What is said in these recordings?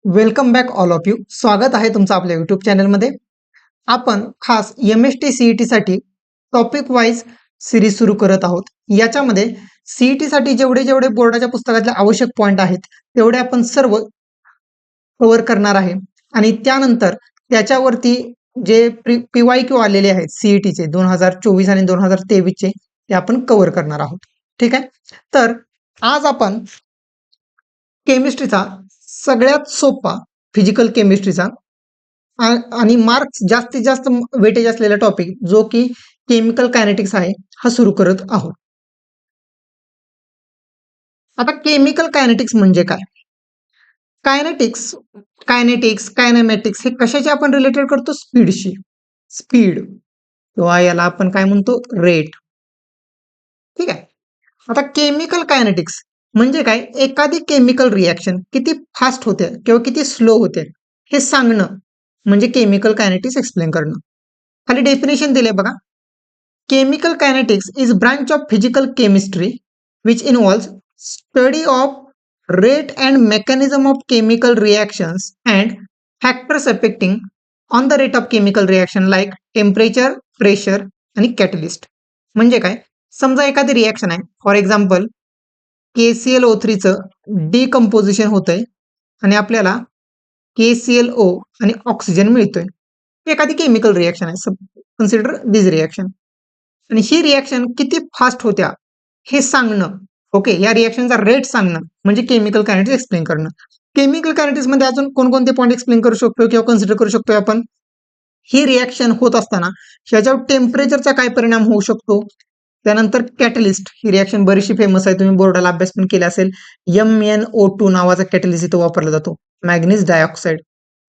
Welcome back all of you. स्वागत आहे तुमचं आपल्या युट्यूब चॅनलमध्ये. आपण खास MST CET साठी टॉपिक वाईज सिरीज सुरू करत आहोत. याच्यामध्ये CET साठी जेवढे जेवढे बोर्डाच्या पुस्तकातले आवश्यक पॉईंट आहेत तेवढे आपण सर्व कव्हर करणार आहे आणि त्यानंतर त्याच्यावरती जे PYQ आलेले आहेत CETचे 2024 आणि 2023 चे ते आपण कव्हर करणार आहोत. ठीक आहे. तर आज आपण केमिस्ट्रीचा सगळ्यात सोपा फिजिकल केमिस्ट्रीचा आणि मार्क्स जास्तीत जास्त वेटेज असलेला टॉपिक जो की केमिकल कायनेटिक्स आहे हा सुरू करत आहोत. आता केमिकल कायनेटिक्स म्हणजे काय? कायनेटिक्स कायनेमॅटिक्स हे कशाचे आपण रिलेटेड करतो? स्पीडशी. स्पीड किंवा याला आपण काय म्हणतो? रेट. ठीक आहे. आता केमिकल कायनेटिक्स म्हणजे काय? एखादी केमिकल रिॲक्शन किती फास्ट होते किंवा किती स्लो होते हे सांगणं म्हणजे केमिकल कायनेटिक्स एक्सप्लेन करणं. खाली डेफिनेशन दिले बघा. Chemical kinetics is branch of physical chemistry which involves study of rate and mechanism of chemical reactions and factors affecting on the rate of chemical reaction like temperature, pressure आणि catalyst. म्हणजे काय? समजा एखादी reaction आहे, for example KClO3 चं decomposition होतंय आणि आपल्याला KClO आणि ऑक्सिजन मिळतोय. एखादी केमिकल रिॲक्शन आहे, कन्सिडर दिस रिॲक्शन. आणि ही रिॲक्शन किती फास्ट होत्या हे सांगणं. ओके, या रिॲक्शनचा रेट सांगणं म्हणजे केमिकल कायनेटिक्स एक्सप्लेन करणं. केमिकल कायनेटिक्स मध्ये अजून कोणकोणते पॉईंट एक्सप्लेन करू शकतो किंवा कन्सिडर करू शकतो आपण? ही रिॲक्शन होत असताना ह्याच्यावर टेम्परेचरचा काय परिणाम होऊ शकतो? त्यानंतर कॅटलिस्ट, ही रिॲक्शन बरीचशी फेमस आहे, तुम्ही बोर्डाला अभ्यास पण केला असेल. MnO2 नावाचा कॅटलिस्ट इथं वापरला जातो, मॅग्नीज डायऑक्साईड.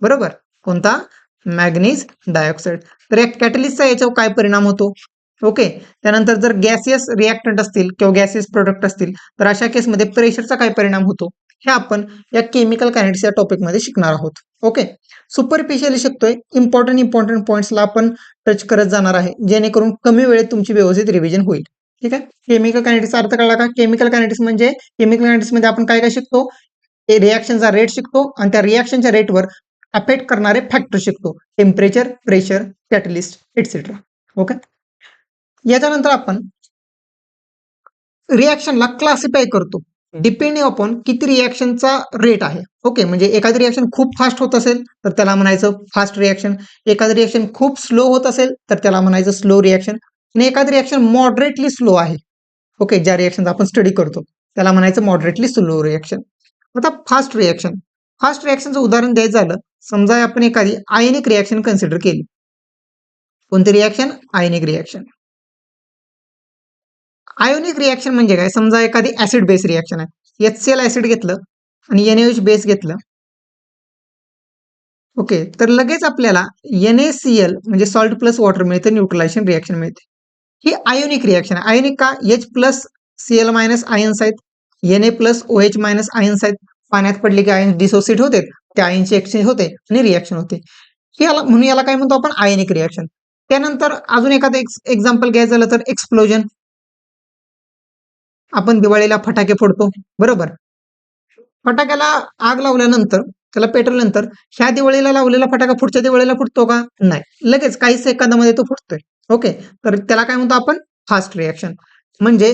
बरोबर, कोणता? Manganese dioxide. तर या कॅटलिस्टचा याच्यावर काय परिणाम होतो? ओके. त्यानंतर जर गॅसियस रिॲक्टंट असतील किंवा गॅसियस प्रोडक्ट असतील तर अशा केसमध्ये प्रेशरचा काय परिणाम होतो हे आपण या केमिकल कायनेटिक्स या टॉपिकमध्ये शिकणार आहोत. ओके. सुपरफिशियली शिकतोय, इम्पॉर्टंट पॉईंट्सला आपण टच करत जाणार आहे जेणेकरून कमी वेळेत तुमची व्यवस्थित रिव्हिजन होईल. ठीक आहे. केमिकल कायनेटिक्सचा अर्थ कळला का? केमिकल कायनेटिक्स म्हणजे केमिकल कायनेटिक्स मध्ये आपण काय काय शिकतो? रिॲक्शनचा रेट शिकतो आणि त्या रिॲक्शनच्या रेटवर अफेक्ट करणारे फॅक्टर शिकतो, temperature, pressure, catalyst etcetera. Okay. याच्यानंतर आपण रिॲक्शनला क्लासिफाय करतो डिपेंडिंग अपॉन किती रिॲक्शनचा रेट आहे. ओके, म्हणजे एखादी रिॲक्शन खूप फास्ट होत असेल तर त्याला म्हणायचं फास्ट रिॲक्शन, एखादी रिॲक्शन खूप स्लो होत असेल तर त्याला म्हणायचं स्लो रिॲक्शन, आणि एखादी रिॲक्शन मॉडरेटली स्लो आहे, ओके, ज्या रिॲक्शन आपण स्टडी करतो त्याला म्हणायचं मॉडरेटली स्लो रिॲक्शन. आता फास्ट रिॲक्शनचं उदाहरण द्यायचं झालं, समजा आपण एखादी आयनिक रिॲक्शन कन्सिडर केली. कोणती रिॲक्शन? आयनिक रिॲक्शन. आयोनिक रिॲक्शन म्हणजे काय? समजा एखादी ऍसिड बेस रिॲक्शन आहे, HCl ऍसिड घेतलं आणि NaOH बेस घेतलं. ओके, तर लगेच आपल्याला NaCl म्हणजे सॉल्ट प्लस वॉटर मिळतं, न्यूट्रलायझेशन रिॲक्शन मिळते. ही आयोनिक रिॲक्शन आहे. आयोनिक का? H plus Cl minus ions आहेत, Na plus OH minus ions आहेत. पाण्यात पडले की आयन्स डिसोसिएट होते, त्या आयनची एक्सचेंज होते आणि रिॲक्शन होते. म्हणून याला काय म्हणतो आपण? आयनिक रिॲक्शन. त्यानंतर अजून एखादं एक्झाम्पल घ्यायचं झालं तर एक्सप्लोजन. आपण दिवाळीला फटाके फोडतो, बरोबर. फटाक्याला आग लावल्यानंतर, त्याला पेटवल्यानंतर ह्या दिवाळीला लावलेला फटाका पुढच्या दिवाळीला फुटतो का? नाही, लगेच काही सेकंदामध्ये तो फुटतोय. ओके, तर त्याला काय म्हणतो आपण? Fast reaction. म्हणजे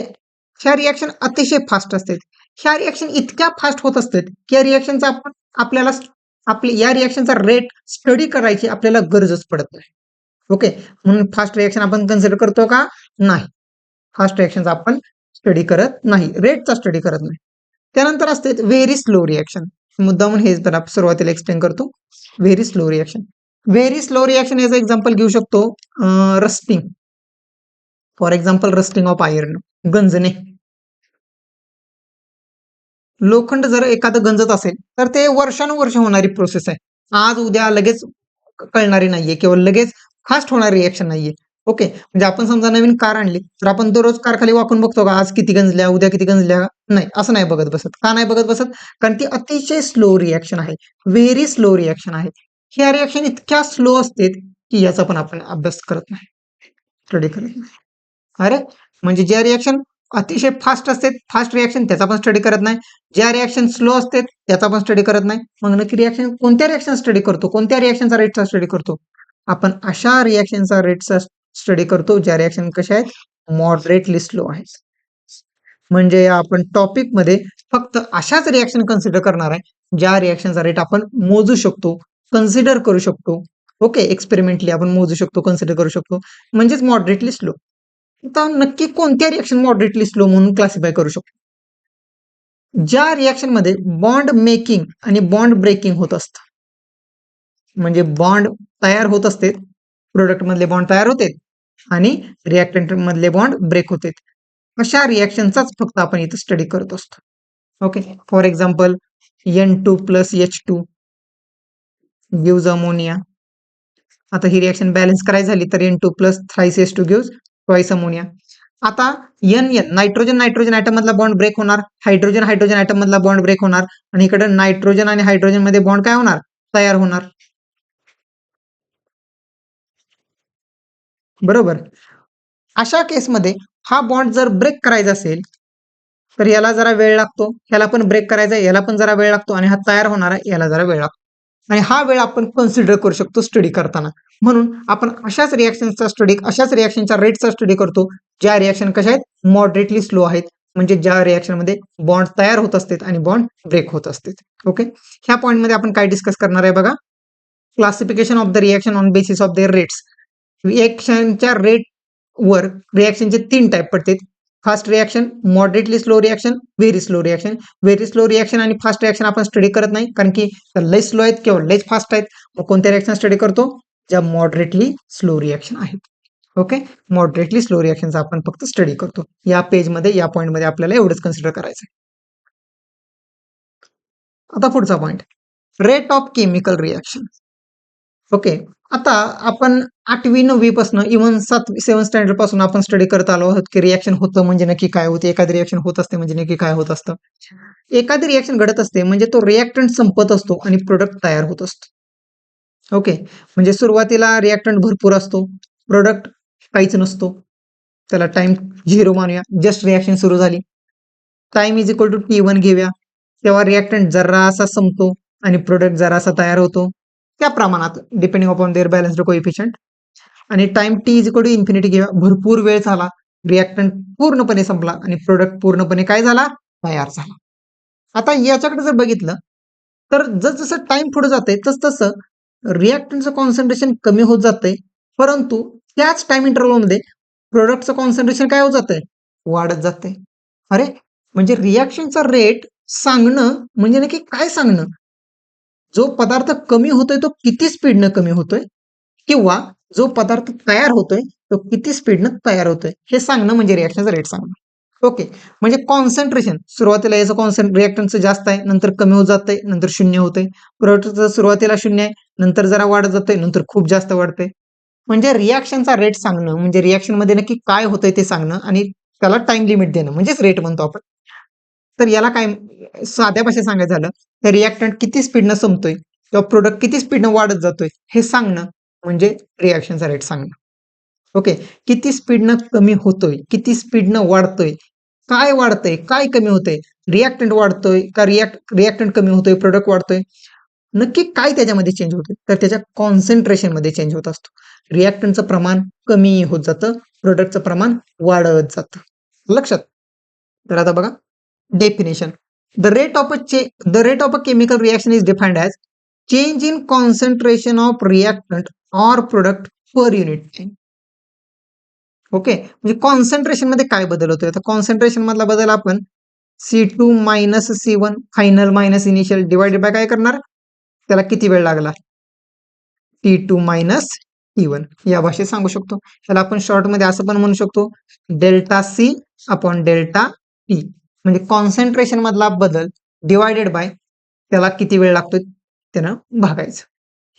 ह्या रिॲक्शन अतिशय फास्ट असतात. ह्या रिॲक्शन इतक्या फास्ट होत असतात की या रिॲक्शनचा आपल्याला या रिॲक्शनचा रेट स्टडी करायची आपल्याला गरजच पडत नाही. ओके, म्हणून फास्ट रिॲक्शन आपण कन्सिडर करतो का? नाही, फास्ट रिॲक्शनचा आपण स्टडी करत नाही, रेटचा स्टडी करत नाही. त्यानंतर असते व्हेरी स्लो रिॲक्शन. मुद्दा म्हणून हेच तर सुरुवातीला एक्सप्लेन करतो. Very slow reaction. Very slow reaction याचं एक्झाम्पल घेऊ शकतो rusting. For example rusting of iron, गंजणे. लोखंड जर एखादं गंजत असेल तर ते वर्षानुवर्ष होणारी प्रोसेस आहे, आज उद्या लगेच कळणारी नाहीये किंवा लगेच फास्ट होणारी रिॲक्शन नाहीये. ओके, म्हणजे आपण समजा नवीन कार आणली तर आपण दररोज कार खाली वाकून बघतो का आज किती गंजल्या, उद्या किती गंजल्या? नाही, असं नाही बघत बसत. का नाही बघत बसत? कारण ती अतिशय स्लो रिॲक्शन आहे, व्हेरी स्लो रिॲक्शन आहे. ह्या रिॲक्शन इतक्या स्लो असते की याचा पण आपण अभ्यास करत नाही, स्टडी करत नाही. अरे, म्हणजे ज्या रिॲक्शन अतिशय फास्ट असते, फास्ट रिॲक्शन त्याचा पण स्टडी करत नाही. ज्या रिॲक्शन स्लो असते त्याचा पण स्टडी करत नाही. मग नक्की रिॲक्शन कोणत्या रिॲक्शन स्टडी करतो, कोणत्या रिॲक्शनचा रेटचा स्टडी करतो? आपण अशा रिॲक्शनचा रेटचा स्टडी करतो ज्या रिॲक्शन कशा आहेत, मॉडरेटली स्लो आहेत. म्हणजे आपण टॉपिक मध्ये फक्त अशाच रिॲक्शन कन्सिडर करणार आहे ज्या रिॲक्शनचा रेट आपण मोजू शकतो, कन्सिडर करू शकतो. ओके, एक्सपेरिमेंटली आपण मोजू शकतो, कन्सिडर करू शकतो, म्हणजेच मॉडरेटली स्लो. आता नक्की कोणत्या रिॲक्शन मॉडरेटली स्लो म्हणून क्लासिफाय करू शकतो? ज्या रिॲक्शन मध्ये बॉन्ड मेकिंग आणि बॉन्ड ब्रेकिंग होत असतं, म्हणजे बॉन्ड तयार होत असते, प्रोडक्ट मधले बॉन्ड तयार होते आणि रिॲक्टंट मधले बॉन्ड ब्रेक होते, अशा रिॲक्शनचाच फक्त आपण इथं स्टडी करत असतो. Okay, for example N2+H2 gives ammonia. आता ही रिॲक्शन बॅलन्स करायची झाली तर N2+3H2 गिव्ज ट्वाइस अमोनिया. आता N नायट्रोजन नायट्रोजन ॲटम मधला बॉन्ड ब्रेक होणार, हायड्रोजन हायड्रोजन ॲटम मधला बॉन्ड ब्रेक होणार आणि इकडे नायट्रोजन आणि हायड्रोजन मध्ये बॉन्ड काय होणार, तयार होणार. बरोबर. अशा केसमध्ये हा बॉन्ड जर ब्रेक करायचा असेल तर याला जरा वेळ लागतो, ह्याला पण ब्रेक करायचा आहे, याला पण जरा वेळ लागतो आणि हा तयार होणार आहे, याला जरा वेळ लागतो. आणि हा वेळ आपण कन्सिडर करू शकतो स्टडी करताना. म्हणून आपण अशाच रिॲक्शनचा स्टडी, अशाच रिॲक्शनच्या रेटचा स्टडी करतो ज्या रिॲक्शन कशा आहेत, मॉडरेटली स्लो आहेत, म्हणजे ज्या रिॲक्शनमध्ये बॉन्ड तयार होत असतात आणि बॉन्ड ब्रेक होत असतात. ओके, ह्या पॉईंटमध्ये आपण काय डिस्कस करणार आहे बघा, classification of the reaction on basis of their rates. रिॲक्शनच्या रेट वर रिॲक्शनचे 3 टाईप पडतात. Fast reaction, moderately slow reaction, very slow reaction. Very slow reaction आणि फास्ट रिॲक्शन आपण स्टडी करत नाही, कारण की लय स्लो आहेत किंवा लय फास्ट आहेत. मग कोणत्या रिॲक्शन स्टडी करतो, ज्या मॉडरेटली स्लो रिॲक्शन आहेत. ओके, मॉडरेटली स्लो रिॲक्शनचा आपण फक्त स्टडी करतो. या पेजमध्ये, या पॉईंटमध्ये आपल्याला एवढंच कन्सिडर करायचं आहे. आता पुढचा point, rate of chemical reaction. Okay, आता आपण 8वी-9वी पासून इव्हन 7th-7th स्टँडर्ड पासून आपण स्टडी करत आलो आहोत की रिॲक्शन होतं म्हणजे नक्की काय होते, एखादी रिॲक्शन होत असते म्हणजे नक्की काय होत असतं. एखादी रिॲक्शन घडत असते म्हणजे तो रिॲक्टंट संपत असतो आणि प्रोडक्ट तयार होत असतो. ओके, म्हणजे सुरुवातीला रिॲक्टंट भरपूर असतो, प्रोडक्ट काहीच नसतो, त्याला टाइम 0 मानूया, जस्ट रिॲक्शन सुरू झाली. Time is equal to T1 घेऊया, तेव्हा रिॲक्टंट जरासा संपतो आणि प्रोडक्ट जरासा तयार होतो, त्या प्रमाणात depending upon their balanced coefficient. आणि time t is equal to infinity घेऊया, भरपूर वेळ झाला, रिॲक्टंट पूर्णपणे संपला आणि प्रोडक्ट पूर्णपणे काय झाला, तयार झाला. आता याच्याकडे जर बघितलं तर जसं टाइम पुढे जाते तसं रिॲक्टंटचं कॉन्सन्ट्रेशन कमी होत जाते, परंतु त्याच टाइम इंटरव्हलमध्ये प्रोडक्टचं कॉन्सन्ट्रेशन काय होत जातंय, वाढत जाते. अरे, म्हणजे रिॲक्शनचा रेट सांगणं म्हणजे नक्की काय सांगणं, जो पदार्थ कमी होतोय तो किती स्पीडनं कमी होतोय, किंवा जो पदार्थ तयार होतोय तो किती स्पीडनं तयार होतोय, हे सांगणं म्हणजे रिॲक्शनचा रेट सांगणं. ओके, म्हणजे कॉन्सन्ट्रेशन सुरुवातीला याचं रिॲक्टन्सचं जास्त आहे, नंतर कमी होत जातंय, नंतर 0 होतंय. प्रोडक्टचं सुरुवातीला 0 आहे, नंतर जरा वाढत जातंय, नंतर खूप जास्त वाढतंय. म्हणजे रिॲक्शनचा रेट सांगणं म्हणजे रिॲक्शनमध्ये नक्की काय होतंय ते सांगणं आणि त्याला टाइम लिमिट देणं म्हणजेच रेट म्हणतो आपण. तर याला काय, साध्या भाषेत सांगायचं झालं तर रिॲक्टंट किती स्पीडनं संपतोय किंवा प्रोडक्ट किती स्पीडनं वाढत जातोय हे सांगणं म्हणजे रिॲक्शनचा रेट सांगणं. ओके, किती स्पीडनं कमी होतोय, किती स्पीडनं वाढतोय, काय वाढतंय, काय कमी होतंय, रिॲक्टंट वाढतोय का रिॲक्टंट कमी होतोय, प्रोडक्ट वाढतोय, नक्की काय त्याच्यामध्ये चेंज होतोय, तर त्याच्या कॉन्सन्ट्रेशन मध्ये चेंज होत असतो. रिॲक्टंटचं प्रमाण कमी होत जातं, प्रोडक्टचं प्रमाण वाढत जातं. लक्षात. तर आता बघा definition, the rate of a chemical reaction is defined as change in concentration of reactant or product per unit time. Okay, म्हणजे कॉन्सन्ट्रेशन मध्ये काय बदल होतोय, आता कॉन्सन्ट्रेशन मधला बदल आपण C2 minus C1 final minus initial divided by काय करणार, त्याला किती वेळ लागला, T2 मायनस T1 या भाषेत सांगू शकतो. त्याला आपण शॉर्ट मध्ये असं पण म्हणू शकतो, delta C upon delta T, म्हणजे कॉन्सन्ट्रेशन मधला बदल डिवायडेड बाय त्याला किती वेळ लागतोय त्यानं भागायचं.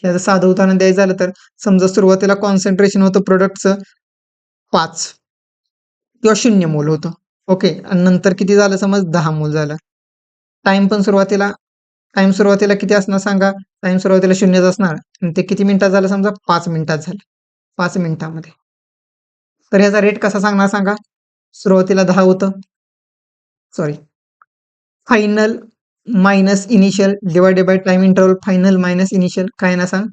याचं साधं उदाहरण द्यायचं झालं तर समजा सुरुवातीला कॉन्सन्ट्रेशन होतं प्रोडक्टचं 5 किंवा 0 मोल होतं. ओके, आणि नंतर किती झालं समज 10 मोल झालं. टाइम पण सुरुवातीला किती असणार सांगा, टाइम सुरुवातीला 0च असणार आणि ते किती मिनिटात झालं समजा 5 मिनिटात झालं, 5 मिनिटामध्ये. तर याचा रेट कसा सांगणार सांगा, सुरुवातीला 10 होतं, sorry, final minus initial divided by time interval, final minus initial काय ना सांग,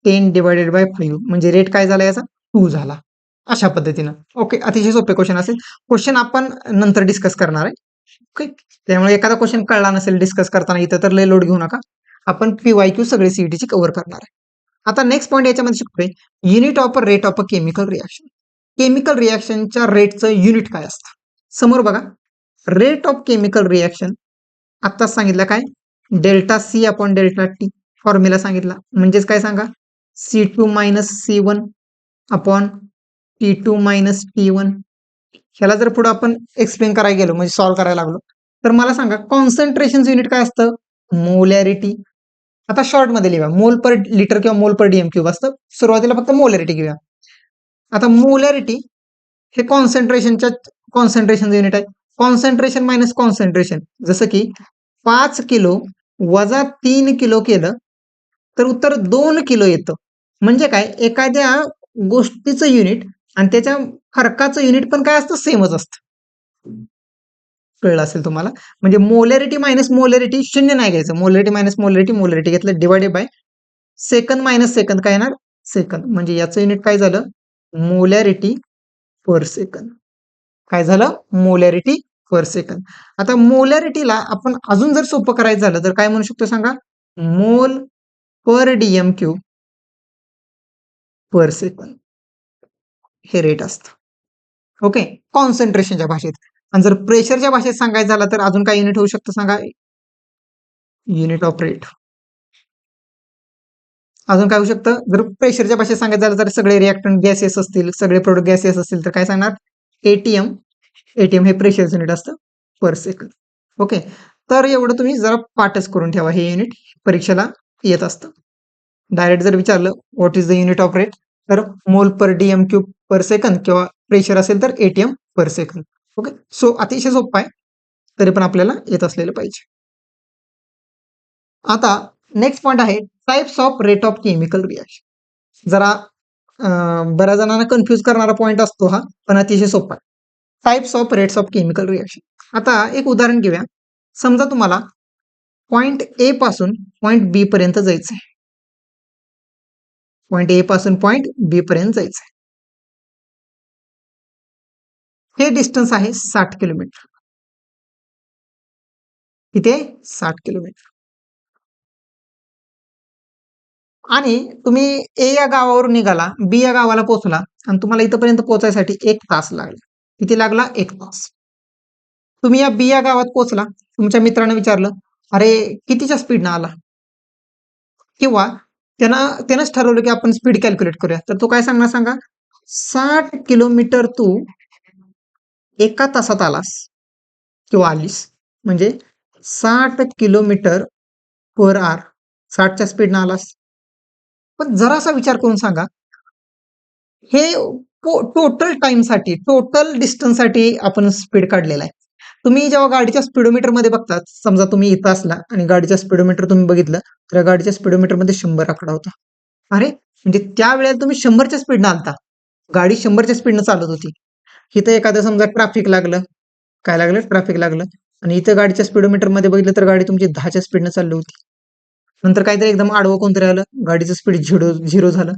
10 डिवायडेड बाय 5 म्हणजे रेट काय झाला याचा 2 झाला. अशा पद्धतीनं. ओके, अतिशय सोपे क्वेश्चन असेल. क्वेश्चन आपण नंतर डिस्कस करणार आहे. ओके, त्यामुळे एखादा क्वेश्चन कळला नसेल डिस्कस करताना इथं तर लय लोड घेऊ नका. आपण PYQ सगळे सीईटीची कव्हर करणार आहे. आता नेक्स्ट पॉईंट याच्यामध्ये शिकतोय, unit of rate of a chemical reaction. Chemical रिॲक्शनच्या रेटचं युनिट काय असतं? समोर बघा, रेट ऑफ केमिकल रिॲक्शन आत्ताच सांगितलं काय, delta C upon delta T formula सांगितला. म्हणजेच काय सांगा, C2 minus C1 upon T2 minus T1. ह्याला जर पुढे आपण एक्सप्लेन करायला गेलो म्हणजे सॉल्व्ह करायला लागलो तर मला सांगा कॉन्सन्ट्रेशन युनिट काय असतं, मोलॅरिटी. आता शॉर्ट मध्ये लिहा, मोल पर लिटर किंवा मोल पर डीएम क्यूब असतं. सुरुवातीला फक्त मोलॅरिटी घेऊया. आता मोलॅरिटी हे कॉन्सन्ट्रेशन युनिट आहे. कॉन्सन्ट्रेशन मायनस कॉन्सन्ट्रेशन, जसं की 5 किलो वजा 3 किलो केलं तर उत्तर 2 किलो येतं. म्हणजे काय, एखाद्या गोष्टीचं युनिट आणि त्याच्या फरकाचं युनिट पण काय असतं, सेमच असतं. कळलं असेल तुम्हाला. म्हणजे मोलॅरिटी मायनस मोलॅरिटी शून्य नाही घ्यायचं, मोलॅरिटी मायनस मोलॅरिटी घेतलं divided by second minus second काय येणार, सेकंद. म्हणजे याचं युनिट काय झालं, मोलॅरिटी पर सेकंद. काय झालं, मोलॅरिटी पर सेकंद. आता मोलॅरिटीला आपण अजून जर सोपं करायचं झालं तर काय म्हणू शकतो सांगा, मोल पर डीएम क्यूब पर सेकंद हे रेट असतं. ओके, कॉन्सन्ट्रेशनच्या भाषेत. आणि जर प्रेशरच्या भाषेत सांगायचं झालं तर अजून काय युनिट होऊ शकतं सांगा, युनिट ऑफ रेट. अजून काय होऊ शकतं, जर प्रेशरच्या भाषेत सांगायचं झालं तर सगळे रिॲक्टंट गॅसेस असतील, सगळे प्रोडक्ट गॅसेस असतील तर काय सांगणार, एटीएम. एटीएम हे प्रेशर युनिट असतं पर सेकंद. ओके, तर एवढं तुम्ही जरा पाठच करून ठेवा, हे युनिट परीक्षेला येत असतं. डायरेक्ट जर विचारलं what is the unit of rate तर मोल पर डीएम क्यूब पर सेकंद किंवा प्रेशर असेल तर ATM per second. Okay, so अतिशय सोपं आहे, तरी पण आपल्याला येत असलेलं पाहिजे. आता नेक्स्ट पॉईंट आहे types of rate of chemical reaction. जरा बऱ्याच जणांना कन्फ्यूज करणारा पॉईंट असतो हा, पण अतिशय सोपा आहे. Types of rates of chemical reaction. आता एक उदाहरण घेऊया. समजा तुम्हाला पॉईंट ए पासून पॉईंट बी पर्यंत जायचंय. पॉईंट ए पासून पॉईंट बी पर्यंत जायचंय. हे डिस्टन्स आहे 60 किलोमीटर. इथे 60 किलोमीटर. आणि तुम्ही ए या गावावरून निघाला, बी या गावाला पोहोचला आणि तुम्हाला इथपर्यंत पोहोचायसाठी 1 तास लागला. किती लागला, 1 तास. तुम्ही या बी या गावात पोहोचला, तुमच्या मित्राने विचारलं, अरे कितीच्या स्पीडनं आला, किंवा त्यानंच ठरवलं की आपण स्पीड कॅल्क्युलेट करूया, तर तो काय सांगणार सांगा, 60 किलोमीटर तू एका तासात आलास किंवा आलीस, म्हणजे 60 किलोमीटर पर आवर 60च्या स्पीडनं आलास. पण जरासा विचार करून सांगा, हे टोटल टाइमसाठी, टोटल डिस्टन्ससाठी आपण स्पीड काढलेला आहे. तुम्ही जेव्हा गाडीच्या स्पीडोमीटर मध्ये बघतात, समजा तुम्ही इथं असला आणि गाडीच्या स्पीडोमीटर तुम्ही बघितलं तर गाडीच्या स्पीडोमीटर मध्ये 100 आकडा होता. अरे म्हणजे त्या वेळेला तुम्ही 100च्या स्पीडनं आलता, गाडी 100च्या स्पीडनं चालत होती. इथं एखादं समजा ट्रॅफिक लागलं, काय लागलं, ट्रॅफिक लागलं, आणि इथं गाडीच्या स्पीडोमीटर मध्ये बघितलं तर गाडी तुमची 10च्या स्पीडनं चालली होती. नंतर काहीतरी एकदम आडवं कोणतरी आलं, गाडीचं स्पीड झिरो झालं.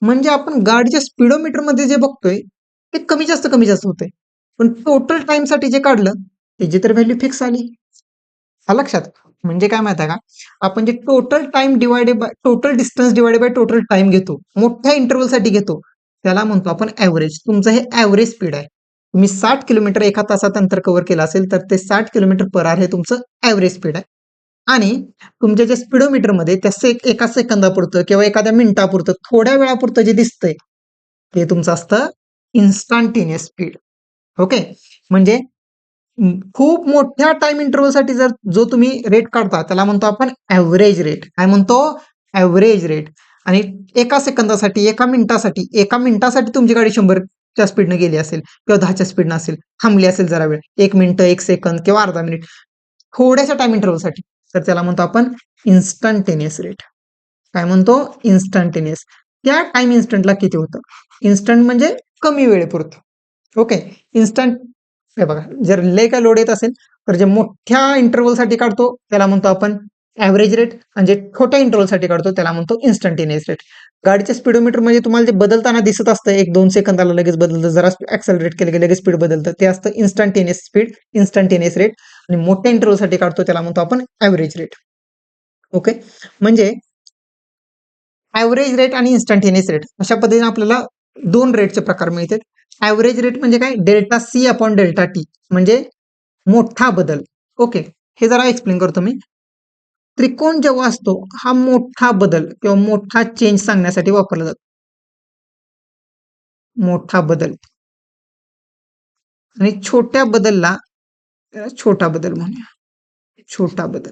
म्हणजे आपण गाडीच्या स्पीडोमीटर मध्ये जे बघतोय ते कमी जास्त होतंय, पण टोटल टाइम साठी जे काढलं त्याची तर व्हॅल्यू फिक्स आली. हा लक्षात. म्हणजे काय माहिती आहे का, आपण जे total time divided by total distance divided by total time घेतो, मोठ्या इंटरव्हल साठी घेतो, त्याला म्हणतो आपण ऍव्हरेज. तुमचं हे ऍव्हरेज स्पीड आहे. तुम्ही 60 किलोमीटर एका तासात अंतर कव्हर केलं असेल तर ते 60 किलोमीटर पर आवर हे तुमचं ऍव्हरेज स्पीड आहे. आणि तुमच्या जे स्पीडोमीटर मध्ये त्या एका सेकंदापुरतं किंवा एखाद्या मिनिटापुरतं थोड्या वेळापुरतं जे दिसतंय ते तुमचं असतं इन्स्टंटेनियस स्पीड. ओके, म्हणजे खूप मोठ्या टाइम इंटरव्हल साठी जर जो तुम्ही रेट काढता त्याला म्हणतो आपण ऍव्हरेज रेट. काय म्हणतो, ऍव्हरेज रेट. आणि एका मिनिटासाठी तुमची गाडी 100च्या स्पीडनं गेली असेल किंवा 10च्या स्पीडनं असेल, थांबली असेल जरा वेळ, 1 मिनिट 1 सेकंद किंवा अर्धा मिनिट, थोड्याशा टाइम इंटरव्हल साठी, तर त्याला म्हणतो आपण इन्स्टंटेनियस रेट. काय म्हणतो, इन्स्टंटेनियस. त्या टाइम इन्स्टंटला किती होतं, इन्स्टंट म्हणजे कमी वेळेपुरतं. ओके, इन्स्टंट हे बघा, जर लय काय लोड येत असेल तर जे मोठ्या इंटरव्हलसाठी काढतो त्याला म्हणतो आपण ॲव्हरेज रेट, आणि जे छोट्या इंटरव्हलसाठी काढतो त्याला म्हणतो इन्स्टंटेनियस रेट. गाडीच्या स्पीडोमीटर म्हणजे तुम्हाला जे बदलताना दिसत असतं, 1-2 सेकंदाला लगेच बदलतं, जरा ऍक्सेलरेट केलं की लगेच स्पीड बदलतं, ते असतं इन्स्टंटेनियस स्पीड, इन्स्टंटेनियस रेट. आणि मोठ्या इंटरव्हलसाठी काढतो त्याला म्हणतो आपण ॲव्हरेज रेट. ओके, म्हणजे ॲव्हरेज रेट आणि इन्स्टंटेनियस रेट अशा पद्धतीने आपल्याला 2 रेटचे प्रकार मिळतात. ॲव्हरेज रेट म्हणजे काय, delta C upon delta T, म्हणजे मोठा बदल. ओके, हे जरा एक्सप्लेन करतो मी. त्रिकोण जेव्हा असतो हा मोठा बदल किंवा मोठा चेंज सांगण्यासाठी वापरला जातो. मोठा बदल. आणि छोट्या बदलला छोटा बदल म्हणूया. छोटा बदल.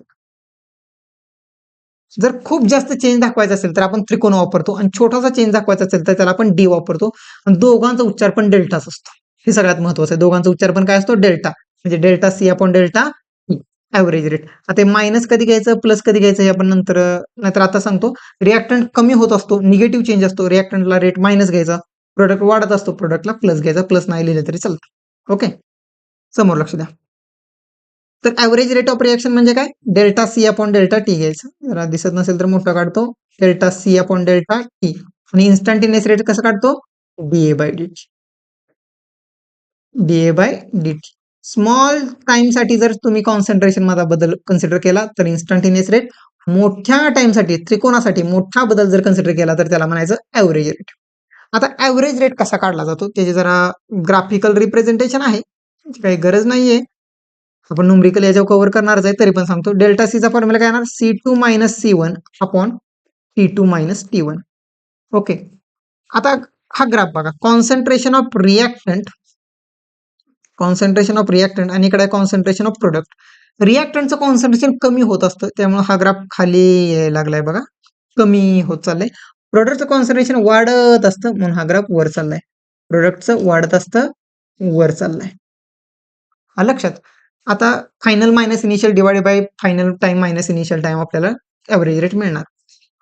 जर खूप जास्त चेंज दाखवायचा असेल तर आपण त्रिकोण वापरतो, आणि छोटासा चेंज दाखवायचा असेल तर त्याला आपण डी वापरतो. आणि दोघांचा उच्चार पण डेल्टाच असतो. हे सगळ्यात महत्वाचं आहे. दोघांचा उच्चार पण काय असतो, डेल्टा. म्हणजे delta C upon delta average rate. आता मायनस कधी घ्यायचं, प्लस कधी घ्यायचं हे आपण नाहीतर आता सांगतो. रिॲक्टंट कमी होत असतो, निगेटिव्ह चेंज असतो, रिॲक्टंटला रेट मायनस घ्यायचा. प्रोडक्ट वाढत असतो, प्रोडक्टला प्लस घ्यायचा. प्लस नाही लिहिलं तरी चालतं. ओके, समोर लक्ष द्या. तर ॲव्हरेज रेट ऑफ रिॲक्शन म्हणजे काय, delta C upon delta t घ्यायचं. जरा दिसत नसेल तर मोठा काढतो, delta C upon delta t. आणि इन्स्टंटेनियस रेट कसं काढतो, d A by d t. D A by d t. Small टाइमसाठी जर तुम्ही कॉन्सन्ट्रेशन मध्ये बदल कन्सिडर केला तर इन्स्टंटेनियस रेट. मोठ्या टाइमसाठी, त्रिकोणासाठी मोठा बदल जर कन्सिडर केला तर त्याला म्हणायचं ॲव्हरेज रेट. आता ॲव्हरेज रेट कसा काढला जातो त्याची जरा ग्राफिकल रिप्रेझेंटेशन आहे, त्याची काही गरज नाहीये. आपण न्यूमरिकल याच्यावर कव्हर करणारच आहे, तरी पण सांगतो. डेल्टा सीचा फॉर्म्युला काय येणार, C2 minus C1 upon T2 minus T1. Okay, आता हा ग्राफ बघा, concentration of reactant, concentration of reactant, आणि इकडे कॉन्सन्ट्रेशन ऑफ प्रोडक्ट. रिॲक्टंटचं कॉन्सन्ट्रेशन कमी होत असतं, त्यामुळे हा ग्राफ खाली यायला लागलाय बघा, कमी होत चाललंय. प्रोडक्टचं कॉन्सन्ट्रेशन वाढत असतं म्हणून हा ग्राफ वर चाललाय. प्रोडक्टचं वाढत असतं, वर चाललंय. हा लक्षात. आता final minus initial divided by final time minus initial time आपल्याला ॲव्हरेज रेट मिळणार.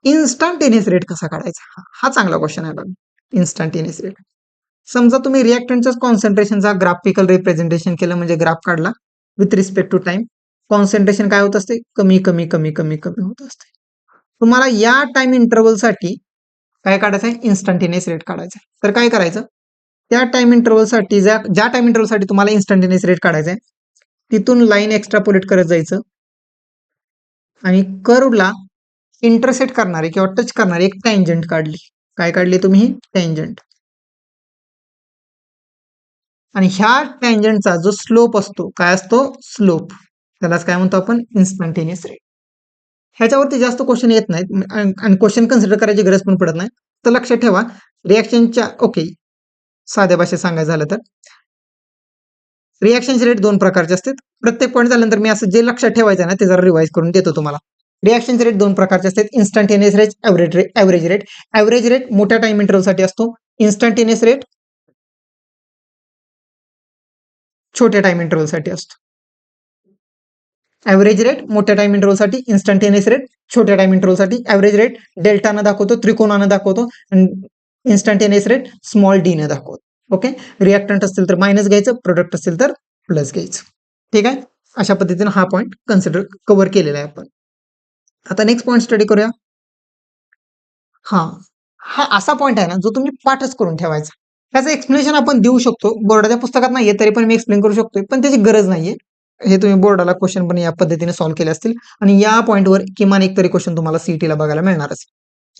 इन्स्टंटेनियस रेट कसा काढायचा, हा चांगला क्वेश्चन आहे बघा. इन्स्टंटेनियस रेट, समजा तुम्ही रिॲक्टंटच्या कॉन्सन्ट्रेशनचा ग्राफिकल रिप्रेझेंटेशन केलं, म्हणजे ग्राफ काढला with respect to time. Concentration काय होत असते, कमी कमी कमी कमी कमी होत असते. तुम्हाला या टाइम इंटरव्हलसाठी काय काढायचं आहे, इन्स्टंटेनियस रेट काढायचा आहे. तर काय करायचं, त्या टाइम इंटरव्हलसाठी ज्या टाइम इंटरव्हलसाठी तुम्हाला इन्स्टंटेनियस रेट काढायचा आहे तिथून लाईन एक्स्ट्रापोलेट करत जायचं, आणि कर्वला इंटरसेक्ट करणारी किंवा टच करणारी एक टँजंट काढली. काय काढली तुम्ही, टँजंट. आणि ह्या टँजंटचा जो स्लोप असतो, काय असतो, स्लोप, त्यालाच काय म्हणतो आपण, इन्स्टंटेनियस रेट. ह्याच्यावरती जास्त क्वेश्चन येत नाहीत आणि क्वेश्चन कन्सिडर करायची गरज पण पडत नाही. तर लक्षात ठेवा, रिॲक्शनच्या, ओके, साध्या भाषेत सांगायचं झालं तर रिॲक्शनचे रेट 2 प्रकारचे असतात. प्रत्येक पॉईंट झाल्यानंतर मी असं जे लक्षात ठेवायचं आहे ना ते जरा रिवाइज करून देतो तुम्हाला. रिॲक्शनचे रेट 2 प्रकारचे असतात, instantaneous rate, average rate. Average rate मोठ्या टाइम इंटरव्हलसाठी असतो, इन्स्टंटेनियस रेट छोट्या टाइम इंटरव्हलसाठी असतो. ॲव्हरेज रेट मोठ्या टाइम इंटरव्हलसाठी, इन्स्टंटेनियस रेट छोट्या टाइम इंटरव्हलसाठी. ॲव्हरेज रेट डेल्टानं दाखवतो, त्रिकोणानं दाखवतो, आणि इन्स्टंटेनियस रेट स्मॉल डी ने दाखवतो. ओके, रिॲक्टंट असतील तर मायनस घ्यायचं, प्रोडक्ट असतील तर प्लस घ्यायचं. ठीक आहे, अशा पद्धतीने हा पॉईंट कव्हर केलेला आहे आपण. आता नेक्स्ट पॉईंट स्टडी करूया. हा असा पॉईंट आहे ना जो तुम्ही पाठच करून ठेवायचा. त्याचं एक्सप्लेनेशन आपण देऊ शकतो, बोर्डाच्या पुस्तकात नाहीये तरी पण मी एक्सप्लेन करू शकतोय, पण त्याची गरज नाहीये. हे तुम्ही बोर्डाला क्वेश्चन पण या पद्धतीने सॉल्व्ह केले असतील, आणि या पॉईंटवर किमान एक तरी क्वेश्चन तुम्हाला सीईटीला बघायला मिळणारच.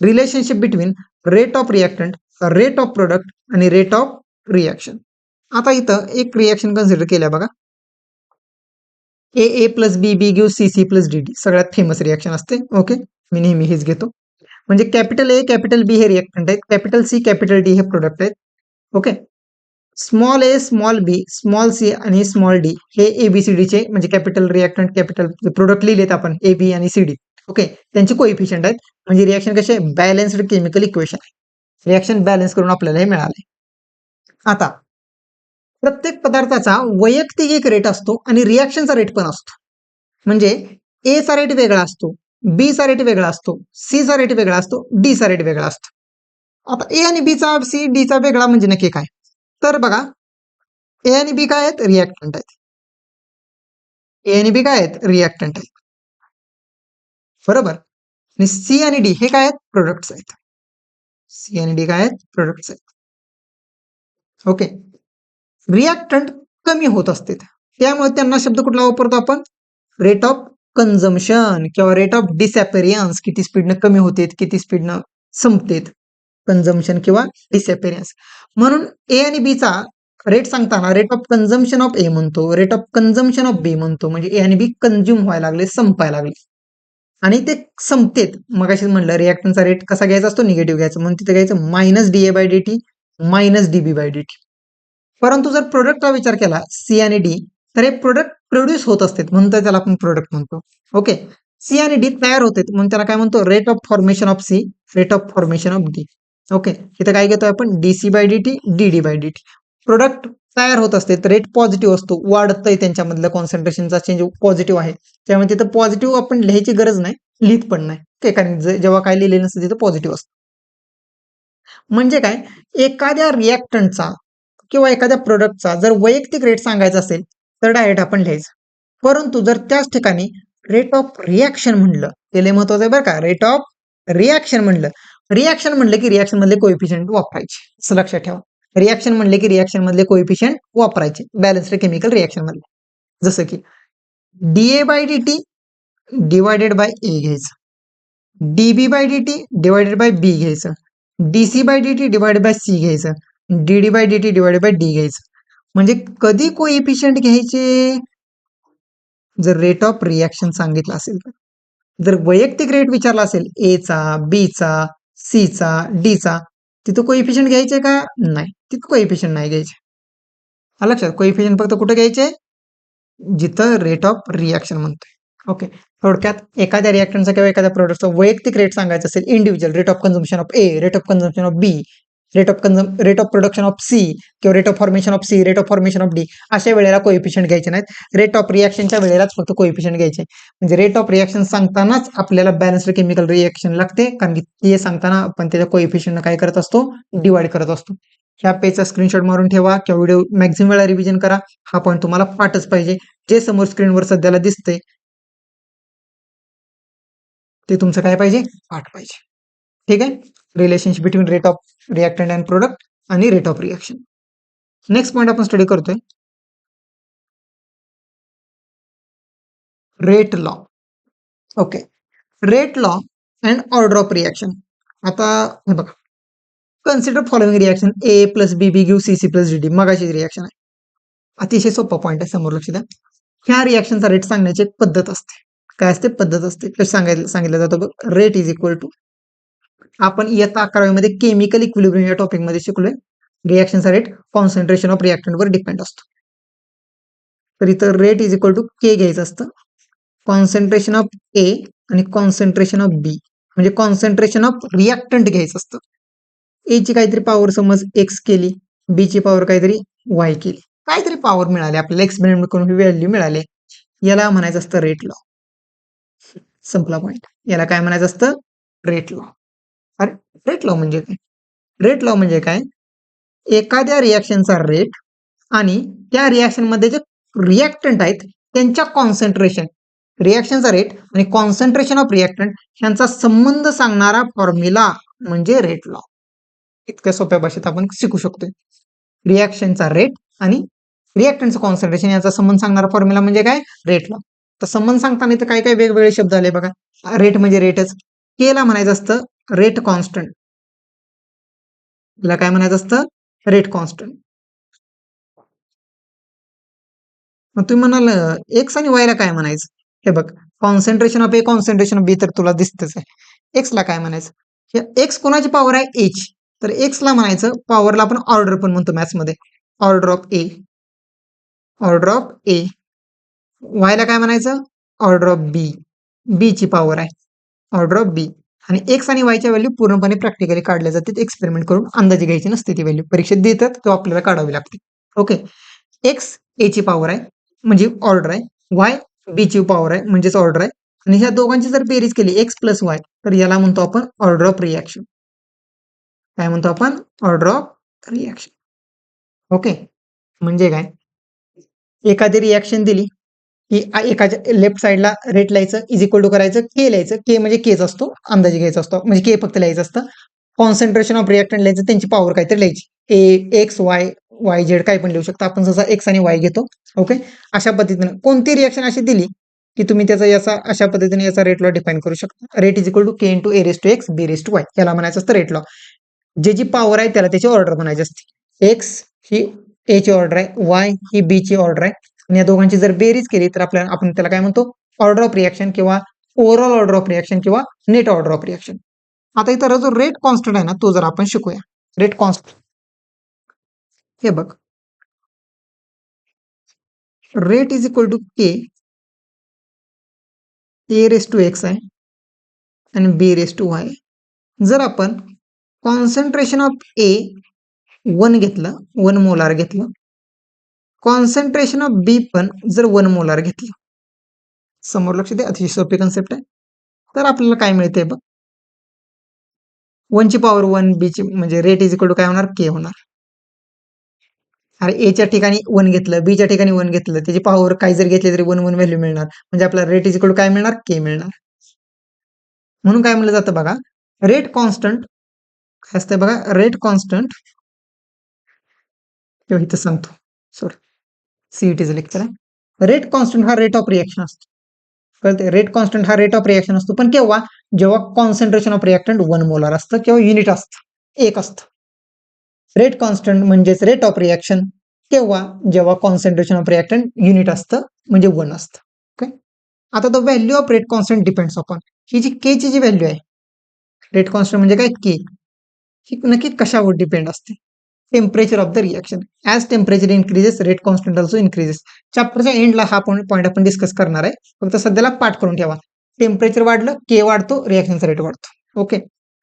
Relationship between rate of reactant, rate of product आणि रेट ऑफ रिॲक्शन. आता इथं एक रिॲक्शन कन्सिडर केल्या बघा, A plus B give C plus D, सगळ्यात फेमस रिॲक्शन असते. ओके, मी नेहमी हेच घेतो. म्हणजे कॅपिटल ए कॅपिटल बी हे रिॲक्टंट आहेत, कॅपिटल सी कॅपिटल डी हे प्रोडक्ट आहेत. ओके, स्मॉल ए स्मॉल बी स्मॉल सी आणि स्मॉल डी हे एबीसीडीचे, म्हणजे कॅपिटल रिॲक्टंट कॅपिटल प्रोडक्ट लिहिलेत आपण, ए बी आणि सी डी. ओके, त्यांचे कोइफिशियंट आहेत. म्हणजे रिॲक्शन कसे, बॅलन्स्ड केमिकल इक्वेशन आहे. रिॲक्शन बॅलन्स करून आपल्याला हे मिळाले. आता प्रत्येक पदार्थाचा वैयक्तिक एक रेट असतो आणि रिॲक्शनचा रेट पण असतो. म्हणजे ए चा रेट वेगळा असतो, बी चा रेट वेगळा असतो, सी चा रेट वेगळा असतो, डी चा रेट वेगळा असतो. आता ए आणि बी चा सी डी चा वेगळा म्हणजे नक्की काय, तर बघा, ए आणि बी काय आहेत? रिॲक्टंट आहेत. ए आणि बी काय आहेत? रिॲक्टंट आहेत. बरोबर. आणि सी आणि डी हे काय आहेत? प्रोडक्ट्स आहेत. सी आणि डी काय आहेत? प्रोडक्ट्स आहेत. ओके. रिॲक्टंट कमी होत असते, त्यामुळे त्यांना शब्द कुठला वापरतो आपण? रेट ऑफ कन्झम्पशन किंवा रेट ऑफ डिसॅपेरियन्स, किती स्पीडनं कमी होते, किती स्पीडनं संपतेत. कन्झम्पशन किंवा डिसॅपेरियन्स. म्हणून ए आणि बी चा रेट सांगताना रेट ऑफ कन्झम्पशन ऑफ ए म्हणतो, रेट ऑफ कन्झम्पशन ऑफ बी म्हणतो. म्हणजे ए आणि बी कन्झ्युम व्हायला लागले, संपायला लागले आणि ते संपतेत. मग अशीच म्हणलं रिॲक्टनचा रेट कसा घ्यायचा असतो? निगेटिव्ह घ्यायचा. म्हणून तिथे घ्यायचं minus DA by D T minus DB by D T. परंतु जर प्रोडक्टचा विचार केला सी आणि डी, तर हे प्रोडक्ट प्रोड्यूस होत असते म्हणून तर त्याला आपण प्रोडक्ट म्हणतो. ओके. सी आणि डी तयार होते म्हणून त्याला काय म्हणतो? Rate of formation of C, rate of formation of D. Okay. इथं काय घेतोय आपण? DC by D T, D by D T. Product तयार होत असते तर रेट पॉझिटिव्ह असतो, वाढतंय त्यांच्यामधलं कॉन्सन्ट्रेशनचा चेंज पॉझिटिव्ह आहे. त्यामुळे तिथं पॉझिटिव्ह आपण लिहायची गरज नाही, लिहित पण नाही. ते कारण जेव्हा काय लिहिलेलं नसतं तिथं पॉझिटिव्ह असतं. म्हणजे काय? एखाद्या रिॲक्टंटचा किंवा एखाद्या प्रोडक्टचा जर वैयक्तिक रेट सांगायचा असेल तर डायरेक्ट आपण लिहायचं. परंतु जर त्याच ठिकाणी रेट ऑफ रिॲक्शन म्हणलं, ते लय महत्वाचं आहे बरं का. रेट ऑफ रिॲक्शन म्हणलं की रिॲक्शन मधले कोएफिशियंट वापरायचे, असं लक्षात ठेवा. रिॲक्शन म्हणले की रिॲक्शन मधले कोएफिशियंट वापरायचे बॅलन्स्ड केमिकल रिॲक्शन मधले. जसं की d A by D t divided by A घ्यायचं, d B by D t divided by B घ्यायचं, d C by D t divided by C घ्यायचं, d D by D t divided by D घ्यायचं. म्हणजे कधी coefficient घ्यायचे? जर रेट ऑफ रिॲक्शन सांगितलं असेल तर. जर वैयक्तिक रेट विचारला असेल ए चा, बी चा, सी चा, डी चा, तिथं कोइफिशियंट घ्यायचे का? नाही, तिथं कोइफिशियंट नाही घ्यायचे. लक्षात, कोइफिशियंट फक्त कुठे घ्यायचे? जिथं रेट ऑफ रिॲक्शन म्हणतोय. ओके. थोडक्यात एखाद्या रिॲक्टंटचा किंवा एखाद्या प्रोडक्टचा वैयक्तिक रेट सांगायचा असेल, individual rate of consumption of A, rate of consumption of B, rate of production of C किंवा rate of formation of C, rate of formation of D, अशा वेळेला कोएफिशियंट घ्यायचे नाहीत. रेट ऑफ रिॲक्शनच्या वेळेलाच फक्त कोएफिशियंट घ्यायचे. म्हणजे रेट ऑफ रिॲक्शन सांगतानाच आपल्याला बॅलन्स्ड केमिकल रिॲक्शन लागते, कारण की ते सांगताना आपण त्याच्या कोएफिशियंट काय करत असतो? डिवाइड करत असतो. ह्या पेजचा स्क्रीनशॉट मारून ठेवा किंवा व्हिडिओ मॅक्झिमम वेळा रिव्हिजन करा. हा पॉईंट तुम्हाला पाठच पाहिजे. जे समोर स्क्रीनवर सध्याला दिसतंय ते तुमचं काय पाहिजे? पाठ पाहिजे. ठीक आहे. Relationship between rate of reactant and product आणि rate of reaction. Next point आपण स्टडी करतोय, rate law. Okay. Rate law and order of reaction. आता हे बघा, consider following reaction A plus B B give C C plus D D. मगाची reaction आहे. अतिशय सोपा पॉईंट आहे, समोर लक्ष द्या. ह्या रिॲक्शनचा रेट सांगण्याची एक पद्धत असते. काय असते? पद्धत असते. कसं सांगितलं जातं बघ, रेट इज इक्वल टू, आपण इयत्ता 11वी केमिकल इक्विलिब्रियम या टॉपिक मध्ये शिकलोय. रिॲक्शनचा रेट कॉन्सन्ट्रेशन ऑफ रिॲक्टंट वर डिपेंड असतो. तर इथं रेट इज इक्वल टू के घ्यायचं असतं. कॉन्सन्ट्रेशन ऑफ ए आणि कॉन्सन्ट्रेशन ऑफ बी, म्हणजे कॉन्सन्ट्रेशन ऑफ रिॲक्टंट घ्यायचं असतं. ए ची काहीतरी पॉवर समज एक्स केली, बी ची पॉवर काहीतरी वाय केली, काहीतरी पॉवर मिळाली आपल्याला, एक्सपेरिमेंट करून व्हॅल्यू मिळाली. याला म्हणायचं असतं रेट लॉ. संपला पॉईंट. याला काय म्हणायचं असतं? Rate law. अरे, रेट लॉ म्हणजे काय? रेट लॉ म्हणजे काय? एखाद्या रिॲक्शनचा रेट आणि त्या रिॲक्शन मध्ये जे रिॲक्टंट आहेत त्यांच्या कॉन्सन्ट्रेशन, रिॲक्शनचा रेट आणि कॉन्सन्ट्रेशन ऑफ रिॲक्टंट यांचा संबंध सांगणारा फॉर्म्युला म्हणजे रेट लॉ. इतक्या सोप्या भाषेत आपण शिकू शकतोय. रिॲक्शनचा रेट आणि रिॲक्टंटचं कॉन्सन्ट्रेशन याचा संबंध सांगणारा फॉर्म्युला म्हणजे काय? Rate law. तर संबंध सांगताना इथं काय काय वेगवेगळे शब्द आले बघा. रेट म्हणजे रेटच. केला म्हणायचं असतं रेट कॉन्स्टंट. याला काय म्हणायचं असतं? Rate constant. मग तुम्ही म्हणाल एक्स आणि वायला काय म्हणायचं? हे बघ, concentration of A concentration of B तर तुला दिसतच आहे. एक्स ला काय म्हणायचं? एक्स कोणाची पॉवर आहे? एच. तर एक्स ला म्हणायचं, पॉवरला आपण ऑर्डर पण म्हणतो मॅथ्स मध्ये, order of A, order of A. वायला काय म्हणायचं? ऑर्डर ऑफ बी, बी ची पॉवर आहे, ऑर्डर ऑफ बी. आणि एक्स आणि वायच्या व्हॅल्यू पूर्णपणे प्रॅक्टिकली काढल्या जातात, एक्सपेरिमेंट करून अंदाजे घ्यायची नसते ती व्हॅल्यू, परीक्षेत देतात तो आपल्याला काढावी लागते. ओके. एक्स ए ची पॉवर आहे म्हणजे ऑर्डर आहे, वाय बी ची पॉवर आहे म्हणजेच ऑर्डर आहे, आणि ह्या दोघांची जर बेरीज केली एक्स प्लस वाय तर याला म्हणतो आपण ऑर्डर ऑफ रिॲक्शन. काय म्हणतो आपण? Order of reaction. ओके. म्हणजे काय, एखादी रिॲक्शन दिली की एकाच्या लेफ्ट साईडला रेट लिहायचं, इज इक्वल टू करायचं, के लिहायचं, के म्हणजे केच असतो, अंदाजे घ्यायचा असतो, म्हणजे के फक्त लिहायचं असतं. कॉन्सन्ट्रेशन ऑफ रिॲक्टंट लिहायचं, त्यांची पॉवर काहीतरी लिहायची, एक्स वाय, वाय झेड काही पण लिहू शकता आपण, जसा एक्स आणि वाय घेतो. ओके, अशा पद्धतीने कोणती रिॲक्शन अशी दिली की तुम्ही त्याचा याचा अशा पद्धतीने याचा रेट लॉ डिफाईन करू शकता. Rate is equal to K into A raise to X B raise to Y, याला म्हणायचं असतं रेट लॉ. जे जी पॉवर आहे त्याला त्याची ऑर्डर म्हणायची असते. एक्स ही ए ची ऑर्डर आहे, वाय ही बी ची ऑर्डर आहे, आणि या दोघांची जर बेरीज केली तर आपल्याला आपण त्याला काय म्हणतो, ऑर्डर ऑफ रिॲक्शन किंवा ओव्हरऑल ऑर्डर ऑफ रिॲक्शन किंवा नेट ऑर्डर ऑफ रिॲक्शन. आता इथं जो रेट कॉन्स्टंट आहे ना तो जर आपण शिकूया. रेट कॉन्स्टंट, हे बघ, rate is equal to K A raise to X आहे आणि बी रेस टू वाय. जर आपण कॉन्सन्ट्रेशन ऑफ ए 1 घेतलं, 1 मोलार घेतलं, कॉन्सन्ट्रेशन ऑफ बी पण जर 1 मोलार घेतलं, समोर लक्ष दे, अतिशय सोपी कन्सेप्ट आहे. तर आपल्याला काय मिळते बघ, 1 ची पॉवर 1, बी ची म्हणजे रेट इज इक्वल टू काय होणार, के होणार. अरे एच्या ठिकाणी 1 घेतलं, बीच्या ठिकाणी 1 घेतलं, त्याची पॉवर काही जर घेतली तरी 1 1 व्हॅल्यू मिळणार, म्हणजे आपल्याला रेट इज इक्वल टू काय मिळणार, के मिळणार. म्हणून काय म्हणलं जातं बघा, रेट कॉन्स्टंट काय असतं बघा, रेट कॉन्स्टंट किंवा इथं सांगतो, सॉरी सीईटीचं लेक्चर आहे. रेट कॉन्स्टंट हा रेट ऑफ रिॲक्शन असतो, कळते, रेट कॉन्स्टंट हा रेट ऑफ रिॲक्शन असतो, पण केव्हा, जेव्हा कॉन्सन्ट्रेशन ऑफ रिॲक्टंट 1 मोलार असतं किंवा युनिट असतं, एक असतं. रेट कॉन्स्टंट म्हणजेच रेट ऑफ रिॲक्शन केव्हा, जेव्हा कॉन्सन्ट्रेशन ऑफ रिॲक्टंट युनिट असतं म्हणजे 1 असतं. ओके, आता the value of rate constant depends upon, ही जी के ची जी व्हॅल्यू आहे, रेट कॉन्स्टंट म्हणजे काय, के, ही नक्की कशावर डिपेंड असते, temperature of the reaction. As temperature increases rate constant also increases. चॅप्टरच्या एंडला हा पॉईंट आपण डिस्कस करणार आहे, फक्त सध्याला पाठ करून ठेवा. टेम्परेचर वाढलं, के वाढतो, रिॲक्शनचा रेट वाढतो. Okay,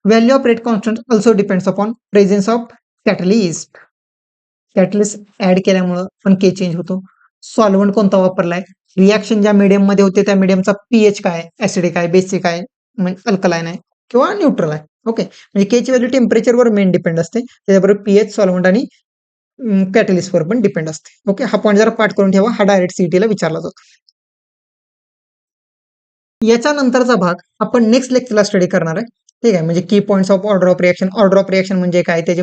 value of rate constant also depends upon presence of catalyst. Catalyst add केल्यामुळं पण के चेंज होतो. सॉल्व्हंट कोणता वापरलाय, रिॲक्शन ज्या मीडियम मध्ये होते त्या मीडियमचा पीएच काय, ऍसिडिक आहे, बेसिक आहे, अल्कलाइन आहे किंवा न्यूट्रल आहे. ओके, म्हणजे के ची व्हॅल्यू टेम्परेचरवर मेन डिपेंड असते, त्याच्याबरोबर पीएच, सॉल्व्हंट आणि कॅटलिस्टवर पण डिपेंड असते. ओके, हा पॉईंट जरा पाठ करून ठेवा, हा डायरेक्ट सीईटीला विचारला जातो. याच्या नंतरचा भाग आपण नेक्स्ट लेक्चरला स्टडी करणार आहे. ठीक आहे, म्हणजे की points of order of reaction. Order of reaction म्हणजे काय, त्याचे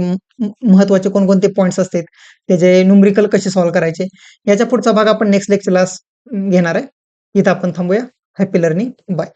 महत्वाचे कोणकोणते पॉईंट्स असतात, त्याचे न्यूमरिकल कसे सॉल्व्ह करायचे, याचा पुढचा भाग आपण नेक्स्ट लेक्चरला घेणार आहे. इथं आपण थांबूया. Happy learning, bye.